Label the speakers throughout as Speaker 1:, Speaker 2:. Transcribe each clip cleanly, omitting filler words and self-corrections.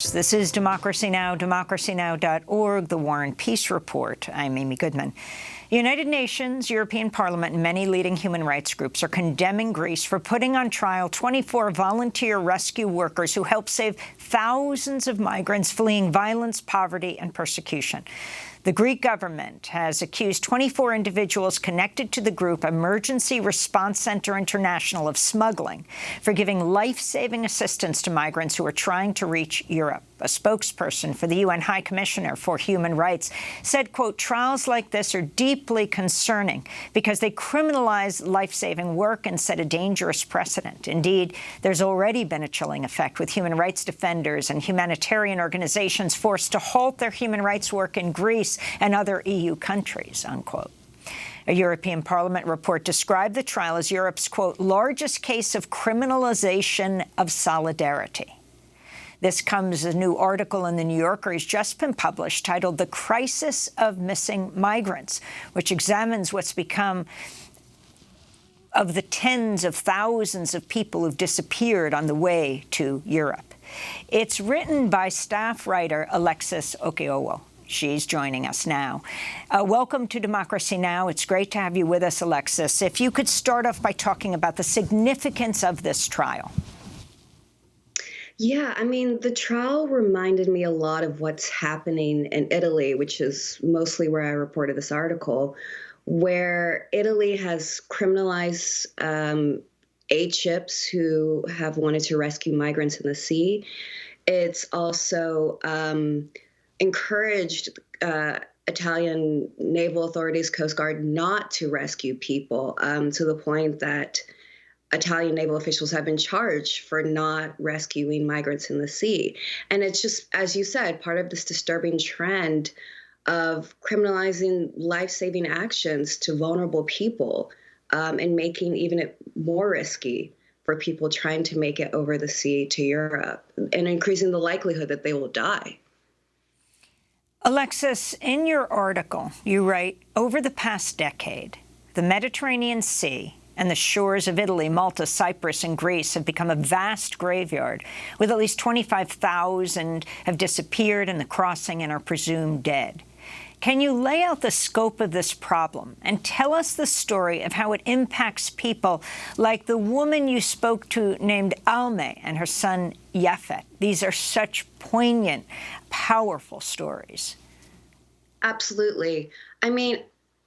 Speaker 1: This is Democracy Now!, democracynow.org, the War and Peace Report. I'm Amy Goodman. The United Nations, European Parliament, and many leading human rights groups are condemning Greece for putting on trial 24 volunteer rescue workers who helped save thousands of migrants fleeing violence, poverty, and persecution. The Greek government has accused 24 individuals connected to the group Emergency Response Center International of smuggling for giving life-saving assistance to migrants who are trying to reach Europe. A spokesperson for the UN High Commissioner for Human Rights said, quote, trials like this are deeply concerning because they criminalize life-saving work and set a dangerous precedent. Indeed, there's already been a chilling effect with human rights defenders and humanitarian organizations forced to halt their human rights work in Greece and other EU countries, unquote. A European Parliament report described the trial as Europe's, quote, largest case of criminalization of solidarity. This comes as a new article in The New Yorker has just been published titled The Crisis of Missing Migrants, which examines what's become of the tens of thousands of people who've disappeared on the way to Europe. It's written by staff writer Alexis Okeowo. She's joining us now. Welcome to Democracy Now! It's great to have you with us, Alexis. If you could start off by talking about the significance of this trial.
Speaker 2: Yeah, I mean, the trial reminded me a lot of what's happening in Italy, which is mostly where I reported this article, where Italy has criminalized aid ships who have wanted to rescue migrants in the sea. It's also encouraged Italian naval authorities, Coast Guard, not to rescue people to the point that Italian naval officials have been charged for not rescuing migrants in the sea. And it's just, as you said, part of this disturbing trend of criminalizing life-saving actions to vulnerable people and making even it more risky for people trying to make it over the sea to Europe and increasing the likelihood that they will die.
Speaker 1: Alexis, in your article, you write, over the past decade, the Mediterranean Sea and the shores of Italy, Malta, Cyprus, and Greece have become a vast graveyard, with at least 25,000 have disappeared in the crossing and are presumed dead. Can you lay out the scope of this problem and tell us the story of how it impacts people like the woman you spoke to named Alma and her son Yafet? These are such poignant, powerful stories.
Speaker 2: Absolutely. I mean,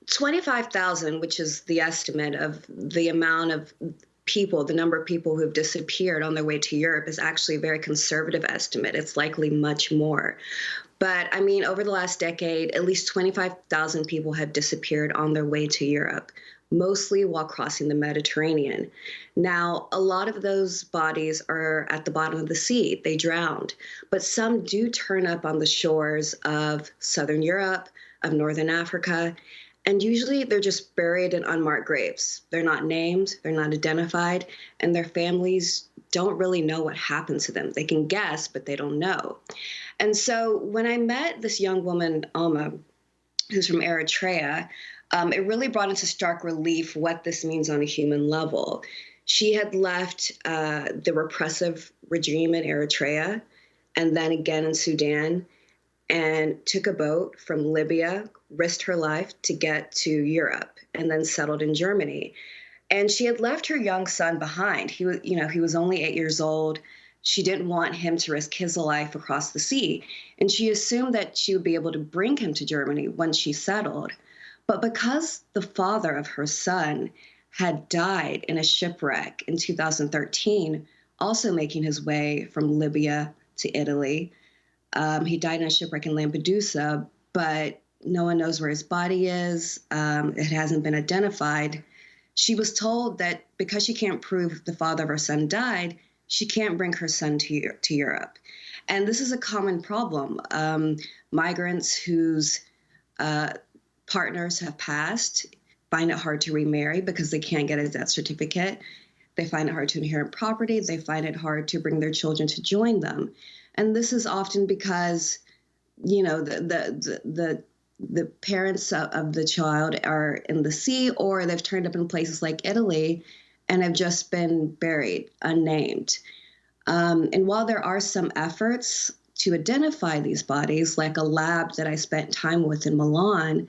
Speaker 2: 25,000, which is the estimate of the amount of people, the number of people who've disappeared on their way to Europe, is actually a very conservative estimate. It's likely much more. But I mean, over the last decade, at least 25,000 people have disappeared on their way to Europe, mostly while crossing the Mediterranean. Now, a lot of those bodies are at the bottom of the sea. They drowned. But some do turn up on the shores of Southern Europe, of Northern Africa. And usually they're just buried in unmarked graves. They're not named, they're not identified, and their families don't really know what happened to them. They can guess, but they don't know. And so when I met this young woman, Alma, who's from Eritrea, it really brought into stark relief what this means on a human level. She had left the repressive regime in Eritrea and then again in Sudan, and took a boat from Libya, risked her life to get to Europe, and then settled in Germany. And she had left her young son behind. He was only 8 years old. She didn't want him to risk his life across the sea. And she assumed that she would be able to bring him to Germany when she settled. But because the father of her son had died in a shipwreck in 2013, also making his way from Libya to Italy, he died in a shipwreck in Lampedusa, but no one knows where his body is. It hasn't been identified. She was told that because she can't prove the father of her son died, she can't bring her son to Europe. And this is a common problem. Migrants whose partners have passed find it hard to remarry because they can't get a death certificate. They find it hard to inherit property. They find it hard to bring their children to join them. And this is often because, you know, the parents of the child are in the sea, or they've turned up in places like Italy and have just been buried, unnamed. And while there are some efforts to identify these bodies, like a lab that I spent time with in Milan,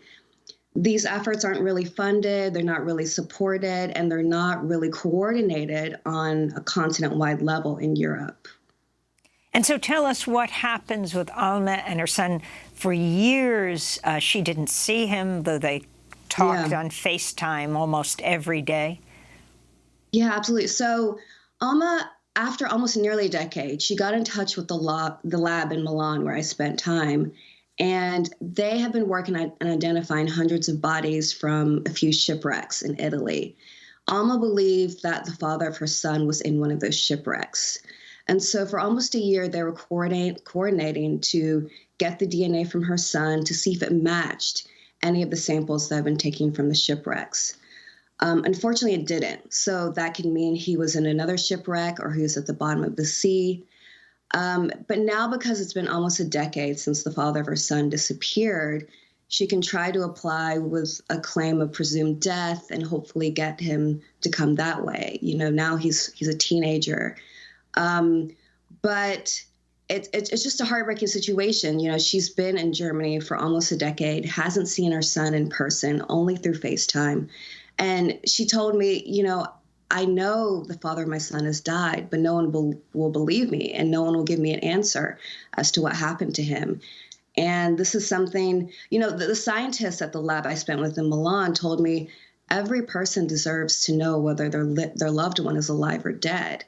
Speaker 2: these efforts aren't really funded, they're not really supported, and they're not really coordinated on a continent-wide level in Europe.
Speaker 1: And so tell us what happens with Alma and her son. For years, she didn't see him, though they talked on FaceTime almost every day.
Speaker 2: Yeah, absolutely. So Alma, after almost nearly a decade, she got in touch with the lab in Milan where I spent time. And they have been working on identifying hundreds of bodies from a few shipwrecks in Italy. Alma believed that the father of her son was in one of those shipwrecks. And so for almost a year, they were coordinating to get the DNA from her son to see if it matched any of the samples that have been taken from the shipwrecks. Unfortunately, it didn't. So that could mean he was in another shipwreck or he was at the bottom of the sea. But now, because it's been almost a decade since the father of her son disappeared, she can try to apply with a claim of presumed death and hopefully get him to come that way. You know, now he's a teenager. But it's just a heartbreaking situation. You know, she's been in Germany for almost a decade, hasn't seen her son in person, only through FaceTime. And she told me, you know, I know the father of my son has died, but no one will believe me, and no one will give me an answer as to what happened to him. And this is something, you know, the scientists at the lab I spent with in Milan told me every person deserves to know whether their loved one is alive or dead.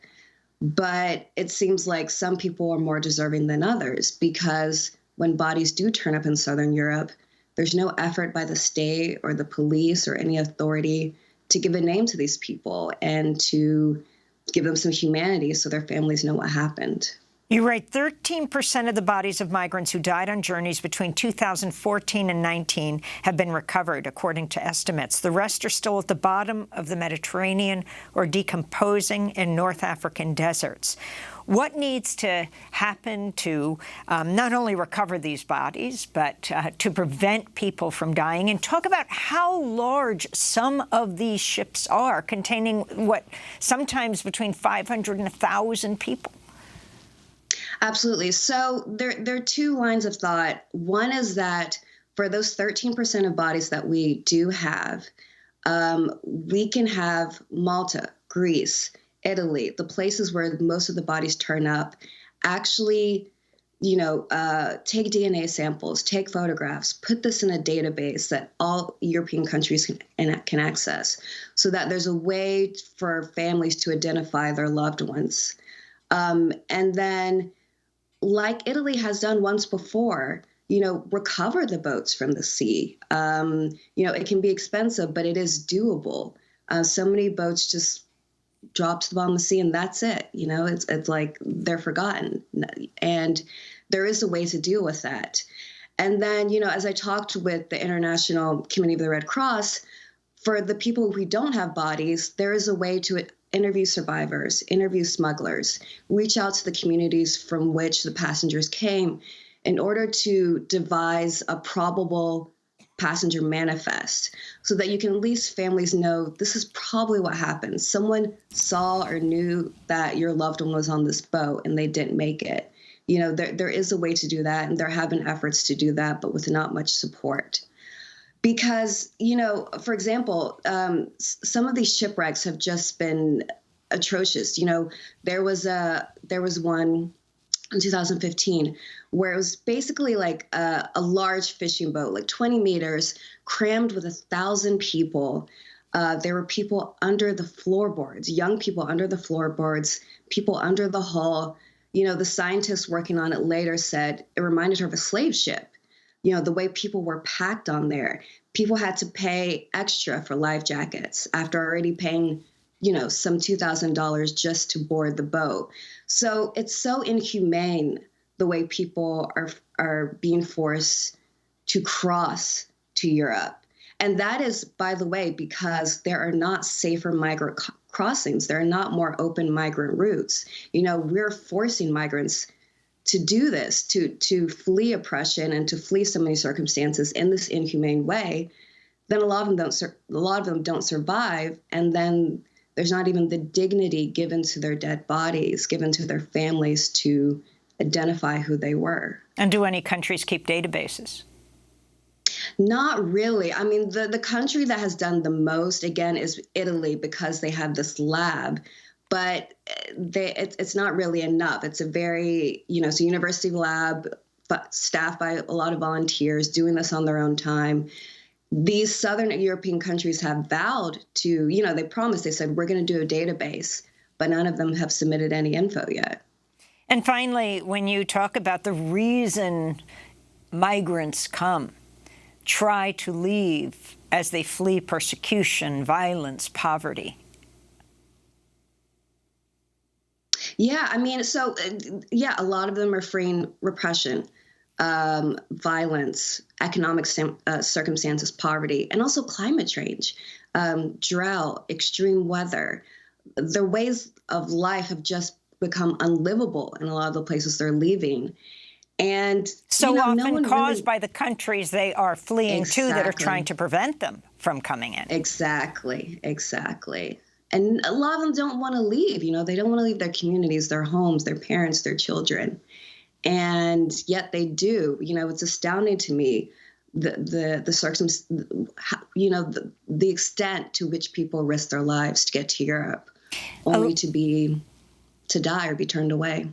Speaker 2: But it seems like some people are more deserving than others, because when bodies do turn up in Southern Europe, there's no effort by the state or the police or any authority to give a name to these people and to give them some humanity so their families know what happened.
Speaker 1: You write 13% of the bodies of migrants who died on journeys between 2014 and 19 have been recovered, according to estimates. The rest are still at the bottom of the Mediterranean or decomposing in North African deserts. What needs to happen to not only recover these bodies, but to prevent people from dying? And talk about how large some of these ships are, containing what, sometimes between 500 and 1,000 people.
Speaker 2: Absolutely. So there are two lines of thought. One is that for those 13% of bodies that we do have, we can have Malta, Greece, Italy, the places where most of the bodies turn up, actually, you know, take DNA samples, take photographs, put this in a database that all European countries can access, so that there's a way for families to identify their loved ones. And then, like Italy has done once before, you know, recover the boats from the sea. You know, it can be expensive, but it is doable. So many boats just drop to the bottom of the sea and that's it. You know, it's like they're forgotten. And there is a way to deal with that. And then, you know, as I talked with the International Committee of the Red Cross, for the people who don't have bodies, there is a way to interview survivors, interview smugglers, reach out to the communities from which the passengers came in order to devise a probable passenger manifest, so that you can at least families know this is probably what happened. Someone saw or knew that your loved one was on this boat and they didn't make it. You know, there is a way to do that, and there have been efforts to do that, but with not much support. Because, you know, for example, some of these shipwrecks have just been atrocious. You know, there was one in 2015 where it was basically like a large fishing boat, like 20 meters, crammed with 1,000 people. There were people under the floorboards, young people under the floorboards, people under the hull. You know, the scientists working on it later said it reminded her of a slave ship. You know, the way people were packed on there. People had to pay extra for life jackets after already paying, you know, some $2,000 just to board the boat. So it's so inhumane the way people are being forced to cross to Europe. And that is, by the way, because there are not safer migrant crossings. There are not more open migrant routes. You know, we're forcing migrants to do this, to flee oppression and to flee so many circumstances in this inhumane way. Then a lot of them don't survive, and then there's not even the dignity given to their dead bodies, given to their families to identify who they were.
Speaker 1: And do any countries keep databases?
Speaker 2: Not really. I mean, the country that has done the most, again, is Italy, because they have this lab. But it's not really enough. It's a very, it's a university lab staffed by a lot of volunteers doing this on their own time. These Southern European countries have vowed to, they promised, they said, we're going to do a database, but none of them have submitted any info yet.
Speaker 1: And finally, when you talk about the reason migrants try to leave as they flee persecution, violence, poverty.
Speaker 2: Yeah, I mean, so, a lot of them are fleeing repression, violence, economic circumstances, poverty, and also climate change, drought, extreme weather. Their ways of life have just become unlivable in a lot of the places they're leaving. And
Speaker 1: so often caused by the countries they are fleeing to that are trying to prevent them from coming in.
Speaker 2: Exactly. And a lot of them don't want to leave. They don't want to leave their communities, their homes, their parents, their children. And yet they do. It's astounding to me the extent to which people risk their lives to get to Europe, only to die or be turned away.